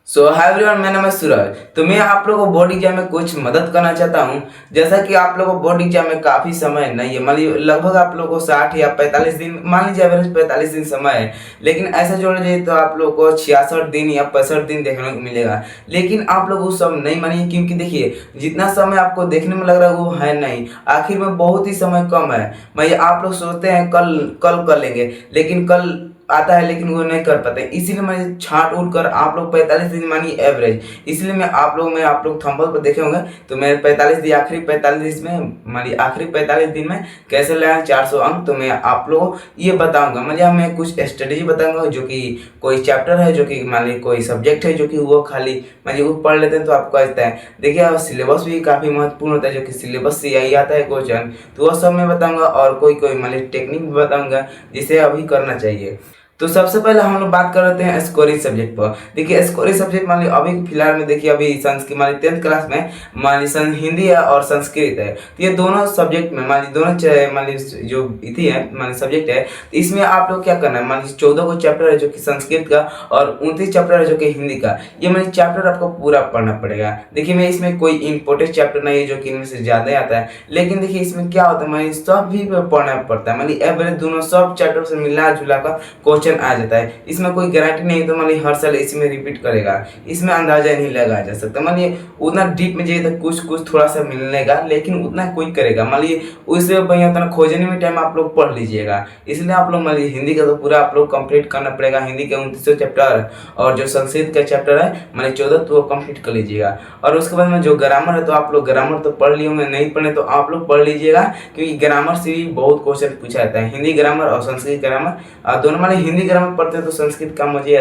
Hi everyone, मेरा नाम है सूरज। तो मैं आप लोगों को बोर्ड एग्जाम में कुछ मदद करना चाहता हूं। जैसा कि आप लोगों को बोर्ड एग्जाम में काफ़ी समय नहीं है, मान लीजिए लगभग आप लोगों को 60 या 45 दिन, मान लीजिए एवरेज 45 दिन समय है। लेकिन ऐसा जोड़ लीजिए तो आप लोगों को 66 दिन या 65 दिन देखने को मिलेगा। लेकिन आप लोग उस सब नहीं मानिए, क्योंकि देखिए जितना समय आपको देखने में लग रहा है वो है नहीं। आखिर में बहुत ही समय कम है। मैं आप लोग सोचते हैं कल कल कर लेंगे, लेकिन कल आता है लेकिन वो नहीं कर पाते। इसीलिए मैं छांट उठ कर आप लोग 45 दिन मानिए एवरेज। इसलिए मैं आप लोग थंबनेल पर देखे होंगे। तो मैं 45 दिन, आखिरी 45 में मानिए आखिरी 45 दिन में कैसे लाया 400 अंक, तो मैं आप लोगों को ये बताऊंगा। मतलब मैं कुछ स्ट्रेटेजी बताऊंगा, जो कि कोई चैप्टर है, जो कि मान लीजिए कोई सब्जेक्ट है जो कि वो खाली मानिए वो पढ़ लेते हैं तो आपको आता है। देखिए सिलेबस भी काफ़ी महत्वपूर्ण होता है, जो कि सिलेबस से यही आता है क्वेश्चन, तो वह सब मैं बताऊंगा। और कोई कोई मान लीजिए टेक्निक भी बताऊंगा जिसे अभी करना चाहिए। तो सबसे पहले हम लोग बात कर लेते हैं स्कोरिंग सब्जेक्ट पर। देखिए स्कोरिंग सब्जेक्ट मान लीजिए अभी फिलहाल में देखिए अभी संस्कृत मान लीजिए 10th क्लास में मान लीजिए हिंदी है और संस्कृत है। तो ये दोनों सब्जेक्ट में मान लीजिए दोनों मान लीजिए जो इति है मान लीजिए सब्जेक्ट है, तो इसमें आप लोग क्या करना है, मान लीजिए 14 को चैप्टर है जो कि संस्कृत का, और 29 चैप्टर है जो कि हिंदी का। ये मान लीजिए चैप्टर आपको पूरा पढ़ना पड़ेगा। देखिए मैं इसमें कोई इंपॉर्टेंट चैप्टर नहीं है जो कि इनमें से ज़्यादा आता है, लेकिन देखिए इसमें क्या होता है मान लीजिए सब भी पढ़ना पड़ता है। मान लीजिए एवरेज दोनों सब चैप्टर से मिला जुला कर क्वेश्चन आ जाता है। इसमें कोई गारंटी नहीं तो मानिए हर साल इसमें रिपीट करेगा, इसमें अंदाजा नहीं लगाया जा सकता। मानिए उतना डीप में जाइए तो कुछ कुछ थोड़ा सा मिलेगा, लेकिन उतना कोई करेगा। मान लीजिए उससे बढ़िया उतना खोजने में टाइम आप लोग पढ़ लीजिएगा। इसलिए आप लोग मान लीजिए हिंदी का तो पूरा आप लोग कंप्लीट करना पड़ेगा। हिंदी के 29 चैप्टर और जो संस्कृत का चैप्टर है मान लीजिए 14, तो वो कंप्लीट कर लीजिएगा। और उसके बाद में जो ग्रामर है, तो आप लोग ग्रामर तो पढ़ लिए होंगे, नहीं पढ़े तो आप लोग पढ़ लीजिएगा, क्योंकि ग्रामर से भी बहुत क्वेश्चन पूछा जाता है। हिंदी ग्रामर और संस्कृत ग्रामर दोनों, मान हिंदी ग्रामर पढ़ते हैं तो संस्कृत काम हो जाए,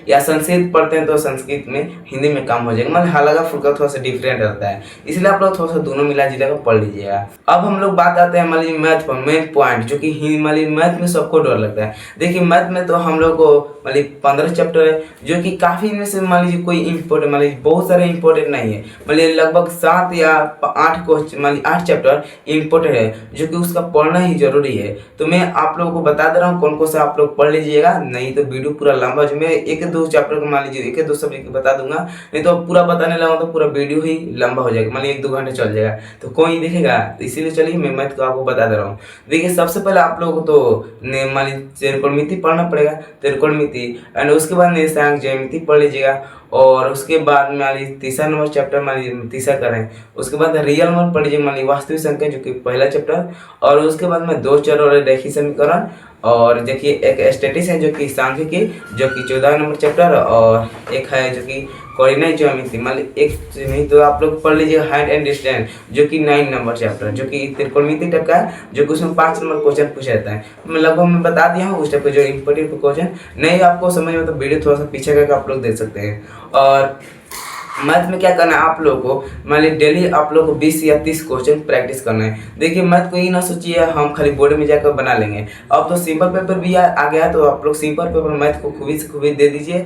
या संस्कृत पढ़ते हैं तो संस्कृत में हिंदी में काम हो जाएगा। मतलब हल्का फुल्का थोड़ा सा डिफरेंट रहता है, इसलिए आप लोग थोड़ा सा दोनों मिला जुला कर पढ़ लीजिएगा। अब हम लोग बात आते हैं मान लीजिए मैथ पर, मेन पॉइंट जो कि मान लीजिए मैथ में सबको डर लगता है। देखिए मैथ में तो हम लोग को मान लीजिए 15 चैप्टर है, जो कि काफ़ी इनमें से मान लीजिए कोई इंपॉर्टेंट मान लीजिए बहुत सारे इंपॉर्टेंट नहीं है। मान लीजिए लगभग 7 या 8 क्वेश्चन मान लीजिए 8 चैप्टर इंपॉर्टेंट है, जो कि उसका पढ़ना ही जरूरी है। तो मैं आप लोगों को बता दे रहा हूँ कौन कौन सा आप लोग पढ़ लीजिएगा, नहीं तो वीडियो पूरा लंबा जो मैं एक दो चैप्टर को मान लीजिए एक दो सब्जेक्ट बता दूंगा, नहीं तो पूरा बताने लगा तो पूरा वीडियो ही लंबा हो जाएगा, मान लीजिए 1-2 घंटे चल जाएगा, तो कोई देखेगा। तो इसीलिए चलिए मैं मैथ को आपको बता दे रहा हूँ। देखिए सबसे पहले आप लोगों को तो मान लीजिए त्रिकोणमिति पढ़ना पड़ेगा, त्रिकोणमिति, एंड उसके बाद निर्देशांक ज्यामिति पढ़ लीजिएगा। और उसके बाद मान लीजिए तीसरा नंबर चैप्टर मान लीजिए तीसरा करें, उसके बाद रियल नंबर पढ़ लीजिए मान लीजिए वास्तविक संख्या, जो कि पहला चैप्टर। और उसके बाद में दो चर और रेखीय समीकरण, और देखिए एक स्टैटिस्टिक्स है जो कि सांख्यिकी, जो कि 14 नंबर चैप्टर, और एक है जो कि कोऑर्डिनेट ज्योमेट्री, मान लीजिए एक नहीं तो आप लोग पढ़ लीजिए हाइट एंड डिस्टेंस, जो कि 9 नंबर चैप्टर, जो कि त्रिकोणमिति टाइप का है, जो कि उसमें 5 नंबर क्वेश्चन पूछा जाता है। मैं लगभग मैं बता दिया हूँ उस टाइप का जो इंपॉर्टेंट क्वेश्चन नहीं आपको समझ में तो वीडियो थोड़ा सा पीछे करके आप लोग देख सकते हैं। और मैथ में क्या करना है आप लोगों को, मान लीजिए डेली आप लोगों को 20 या 30 क्वेश्चन प्रैक्टिस करना है। देखिए मैथ को ये ना सोचिए हम खाली बोर्ड में जाकर बना लेंगे। अब तो सिंपल पेपर भी आ गया, तो आप लोग सिंपल पेपर मैथ को खूबी से खूबी दे दीजिए,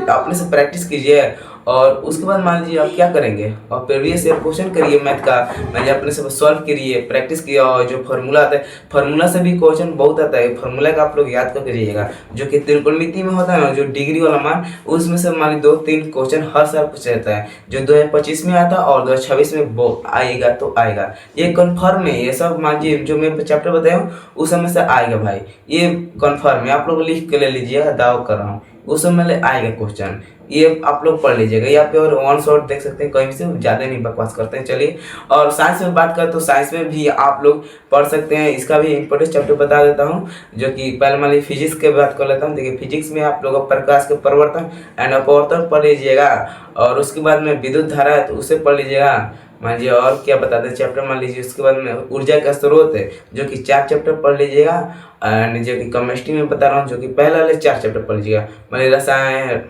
अपने से प्रैक्टिस कीजिए। और उसके बाद मान लीजिए आप क्या करेंगे, और प्रीवियस ईयर क्वेश्चन करिए मैथ का, मान लीजिए अपने से सॉल्व करिए, प्रैक्टिस किया। और जो फार्मूला आता है, फार्मूला से भी क्वेश्चन बहुत आता है, फार्मूला का आप लोग याद करके जाइएगा, जो कि त्रिकोणमिति में होता है ना, जो डिग्री वाला मान, उसमें से मान लीजिए 2-3 क्वेश्चन हर साल पूछा जाता है, जो 2025 में आता है और 2026 में आएगा तो आएगा, ये कन्फर्म है। ये सब मान लीजिए जो मैं चैप्टर बताया हूँ उस समय से आएगा भाई, ये कन्फर्म है। आप लोग लिख के ले लीजिएगा, दाव कर रहा हूँ, उस समय आएगा क्वेश्चन, ये आप लोग पढ़ लीजिएगा। या फिर और वन शॉट देख सकते हैं, कहीं से ज़्यादा नहीं बकवास करते हैं। चलिए और साइंस में बात करें तो साइंस में भी आप लोग पढ़ सकते हैं, इसका भी इंपॉर्टेंट चैप्टर बता देता हूँ, जो कि पहले मान लीजिए फिजिक्स के बात कर लेता हूँ। देखिए फिजिक्स में आप लोग प्रकाश के परिवर्तन एंड अपवर्तन पढ़ लीजिएगा। और उसके बाद में विद्युत धारा है तो उसे पढ़ लीजिएगा। मान लीजिए और क्या बताते हैं चैप्टर, मान लीजिए उसके बाद में ऊर्जा का स्रोत है, जो कि 4 चैप्टर पढ़ लीजिएगा। एंड जो कि केमिस्ट्री में बता रहा हूँ, जो कि पहले वाले 4 चैप्टर पढ़ लीजिएगा। मान लीजिए रसायन,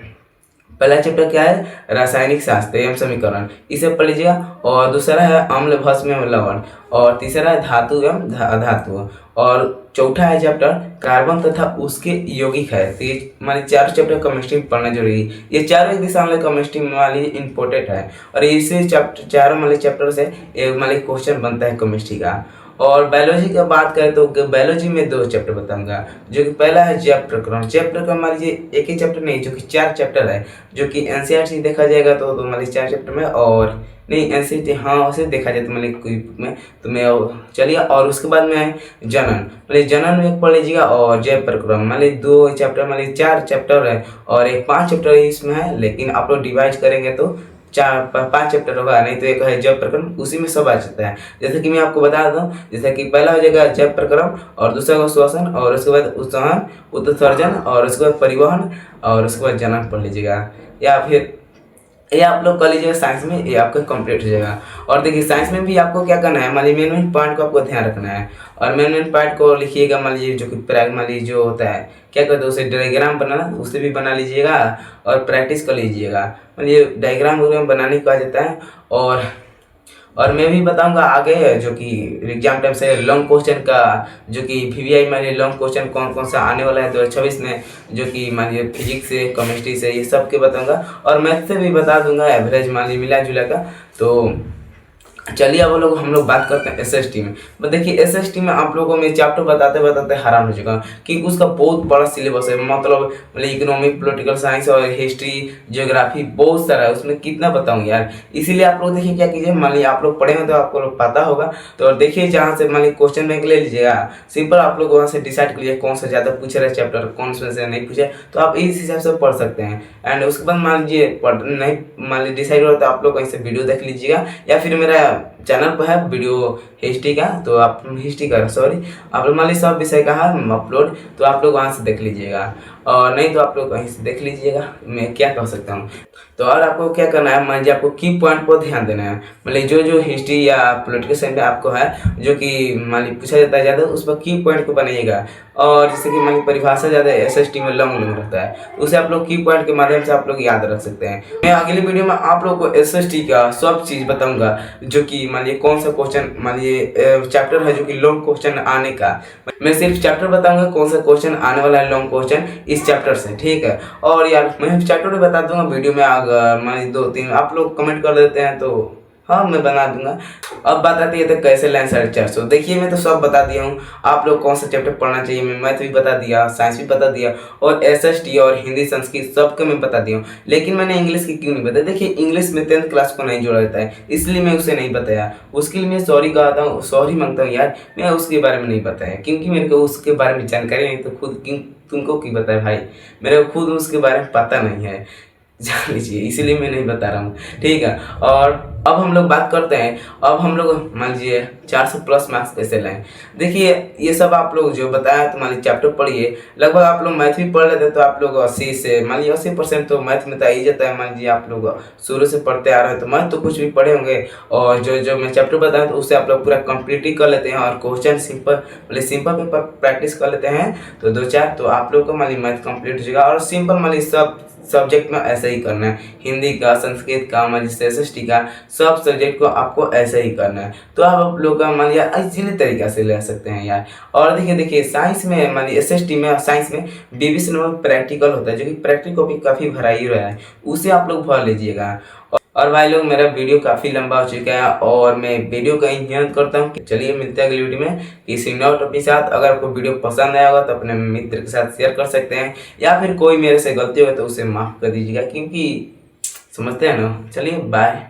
पहला चैप्टर क्या है, रासायनिक शास्त्र एवं समीकरण, इसे पढ़ लीजिएगा। और दूसरा है अम्ल भस्म एवं लवण, और तीसरा है धातु एवं धातु, और चौथा है चैप्टर कार्बन तथा उसके यौगिक है। तो ये मान लीजिए 4 चैप्टर केमिस्ट्री में पढ़ना जरूरी है। ये चारों एक दिशा वाले केमिस्ट्री में मान लीजिए इंपॉर्टेंट है, और इसी चैप्टर चारों मान लीजिए चैप्टर से एक मान लीजिए क्वेश्चन बनता है केमिस्ट्री का। और बायोलॉजी की बात करें तो बायोलॉजी में 2 चैप्टर बताऊंगा, जो कि पहला है जैव प्रकरण। जैव प्रकरण मान लीजिए एक ही चैप्टर नहीं, जो कि 4 चैप्टर है, जो कि एनसीईआरटी देखा जाएगा तो मान लीजिए 4 चैप्टर में, और नहीं एनसीईआरटी हाँ उसे देखा जाए तो मान लीजिए कोई बुक में, तो मैं चलिए। और उसके बाद में जनन, मान लीजिए जनन में एक पढ़ लीजिएगा, और जैव प्रकरण मान लीजिए 2 चैप्टर, मान लीजिए 4 चैप्टर है और एक 5 चैप्टर इसमें है, लेकिन आप लोग डिवाइड करेंगे तो 5 चैप्टर होगा, नहीं तो एक है जैव प्रकरण, उसी में सब आ जाता है। जैसे कि मैं आपको बता दूं, जैसे कि पहला हो जाएगा जैव प्रकरण, और दूसरा को श्वसन, और उसके बाद उत्सर्जन, उत्सर्जन, और उसके बाद परिवहन, और उसके बाद जनन पढ़ लीजिएगा। या फिर ये आप लोग कर लीजिएगा साइंस में, ये आपका कंप्लीट हो जाएगा। और देखिए साइंस में भी आपको क्या करना है, मान लीजिए मेन पॉइंट को आपको ध्यान रखना है, और मेन पॉइंट को लिखिएगा। मान लीजिए जो कि मान लीजिए जो होता है क्या कहते हैं उसे डायग्राम बनाना, उसे भी बना लीजिएगा और प्रैक्टिस कर लीजिएगा। मान लीजिए डायग्राम वगैरह बनाने को आ जाता है। और मैं भी बताऊंगा आगे, जो कि एग्जाम टाइम से लॉन्ग क्वेश्चन का, जो कि वीवीआई मान लीजिए लॉन्ग क्वेश्चन कौन कौन सा आने वाला है 2026 में, जो कि मान लीजिए फिजिक्स से, केमिस्ट्री से, ये सब के बताऊंगा, और मैथ से भी बता दूंगा एवरेज मान लीजिए मिला जुला का। तो चलिए अब हम लोग बात करते हैं एसएसटी में। बट देखिए एसएसटी में आप लोगों में चैप्टर बताते बताते हैरान हो चुका हूँ कि उसका बहुत बड़ा सिलेबस है, मतलब इकोनॉमिक, पॉलिटिकल साइंस और हिस्ट्री, ज्योग्राफी बहुत सारा है, उसमें कितना बताऊँ यार। इसीलिए आप लोग देखिए क्या कीजिए, मान लीजिए आप लोग पढ़े हो तो आपको पता होगा, तो देखिए जहाँ से मान लीजिए क्वेश्चन बैंक ले लीजिएगा, सिंपल आप लोग वहाँ से डिसाइड करिए कौन सा ज़्यादा पूछ रहा है चैप्टर, कौन से नहीं पूछे, तो आप इस हिसाब से पढ़ सकते हैं। एंड उसके बाद मान लीजिए नहीं मान लीजिए डिसाइड हो रहा तो आप लोग कहीं से वीडियो देख लीजिएगा, या फिर मेरा चैनल पर है वीडियो हिस्ट्री का, तो आप हिस्ट्री का सॉरी आप लोग मान लीजिए सब विषय का है अपलोड, तो आप लोग वहाँ से देख लीजिएगा, और नहीं तो आप लोग कहीं से देख लीजिएगा। मैं क्या कह सकता हूँ, तो और आपको क्या करना है, मान लीजिए आपको की पॉइंट पर ध्यान देना है। मतलब जो हिस्ट्री या पॉलिटिकल साइंस में आपको है, जो कि मान लीजिए पूछा जाता है ज़्यादा, उस पर की पॉइंट को बनाइएगा। और जैसे कि मान लीजिए परिभाषा ज़्यादा एसएसटी में लॉन्ग रहता है, तो उसे आप लोग की पॉइंट के माध्यम से आप लोग याद रख सकते हैं। मैं अगली वीडियो में आप लोग को एसएसटी का सब चीज़ बताऊँगा, जो कि मान लीजिए कौन सा क्वेश्चन, मान लीजिए चैप्टर है जो कि लॉन्ग क्वेश्चन आने का, मैं सिर्फ चैप्टर बताऊंगा कौन सा क्वेश्चन आने वाला है लॉन्ग क्वेश्चन इस चैप्टर से, ठीक है। और यार मैं चैप्टर भी बता दूंगा वीडियो में, अगर मान लीजिए 2-3 आप लोग कमेंट कर देते हैं तो हाँ मैं बना दूंगा। अब बात आती है तो कैसे लाइन 450। देखिए मैं तो सब बता दिया हूँ, आप लोग कौन सा चैप्टर पढ़ना चाहिए, मैं मैथ भी बता दिया, साइंस भी बता दिया, और एसएसटी और हिंदी संस्कृत सबके मैं बता दिया हूँ। लेकिन मैंने इंग्लिश की क्यों नहीं बताया, देखिए इंग्लिश में 10th क्लास को नहीं जोड़ा जाता है, इसलिए मैं उसे नहीं बताया। उसके लिए मैं सॉरी कहता हूँ, सॉरी मांगता हूँ यार, मैं उसके बारे में नहीं बताया, क्योंकि मेरे को उसके बारे में जानकारी नहीं, तो खुद तुमको क्यों बताया भाई, मेरे को खुद उसके बारे में पता नहीं है, जान लीजिए, इसीलिए मैं नहीं बता रहा हूँ, ठीक है। और अब हम लोग बात करते हैं, अब हम लोग मान लीजिए 400 प्लस मार्क्स कैसे लाएं। देखिए ये सब आप लोग जो बताया, तो मान लीजिए चैप्टर पढ़िए, लगभग आप लोग मैथ भी पढ़ लेते हैं तो आप लोग 80 से मान लीजिए 80% तो मैथ में तो आ ही जाता है। मान लीजिए आप लोग शुरू से पढ़ते आ रहे हैं तो मैथ तो कुछ भी पढ़े होंगे, और जो मैं चैप्टर बताया तो उससे आप लोग पूरा कंप्लीट ही कर लेते हैं, और क्वेश्चन सिंपल पेपर प्रैक्टिस कर लेते हैं तो 2-4 तो आप लोग का मान लीजिए मैथ कंप्लीट हो जाएगा। और सिंपल मान लीजिए सब सब्जेक्ट में ऐसे ही करना है, हिंदी का, संस्कृत का, मान लीजिए एसएसटी का, सब सब्जेक्ट को आपको ऐसे ही करना है, तो आप लोग का मान लीजिए इजीली तरीका से ले सकते हैं यार। और देखिए साइंस में मान लीजिए एसएसटी में, साइंस में 20 नंबर प्रैक्टिकल होता है, जो कि प्रैक्टिकल कॉपी काफ़ी भराई रहा है, उसे आप लोग भर लीजिएगा। और भाई लोग मेरा वीडियो काफ़ी लंबा हो चुका है, और मैं वीडियो का इंतजार करता हूँ। चलिए मिलते हैं अगली वीडियो में किसी नए टॉपिक के साथ। अगर आपको वीडियो पसंद आया होगा तो अपने मित्र के साथ शेयर कर सकते हैं, या फिर कोई मेरे से गलती हो तो उसे माफ़ कर दीजिएगा, क्योंकि समझते हैं ना। चलिए बाय।